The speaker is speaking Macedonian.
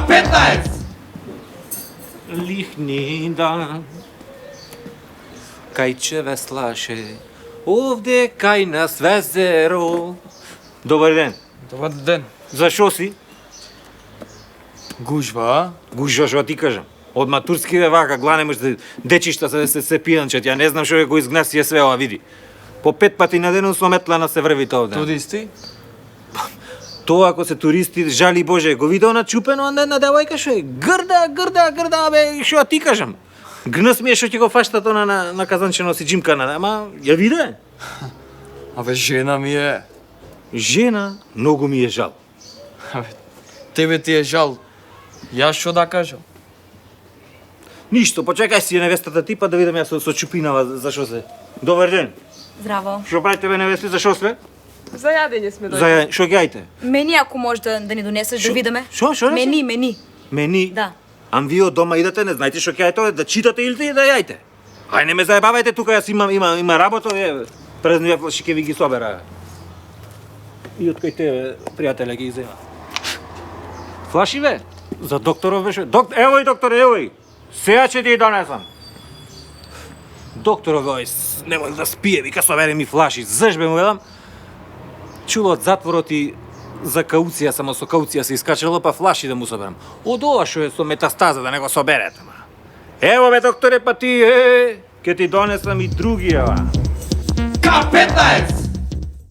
K15! Лихни дан, кај че веслаше, овде кај нас везеро. Добар ден. Добар ден. Зашо си? Гужва, Гужва што ти кажам. Од матурски вака гланемаш да дечишта се пијанчат. Ја не знам што го изгнаси све ова, види. По 5 пати на ден со метлана се врвите овде. туристи? Тоа ако се туристи, жали Боже, го видео начупено, а една девојка што е грда, бе, што ти кажам. Гнус ми е што ќе го фаштат она на казанче носи джимкана, ама ја виде. Абе, жена ми е. Жена, многу ми е жал. Абе, тебе ти е жал. Јас што да кажам? Ништо, почекај си невестата ти, па да видам јас со чупинава зашо се. Добар ден. Здраво. Што правите бе невести, зашо сте? За јадење сме дојдени. За што ги ајте? Мени ако може да ни донесеш да видиме. Шо рече? Мени. Мени? Да. Ам вие од дома идете, не знаете што ќе ајте, да читате или да јајте. Ај не ме заебавајте тука, јас има работа, през две флаши ќе ви ги собера. И од кај тебе, пријателе, ги изема. Флаши бе? За докторов беше? Евој, докторе, евој! Сеја ќе ти ја донесам. Докторов, не може да спие, вика собере ми флаши. Заш бе му едам? Чуло од затворот и за кауција, само со кауција се искачало, па флаши да му соберам. Од ова што е со метастаза да не го соберете, ма. Ево бе, докторе, па ти, ќе ти донесам и други, ева. K15!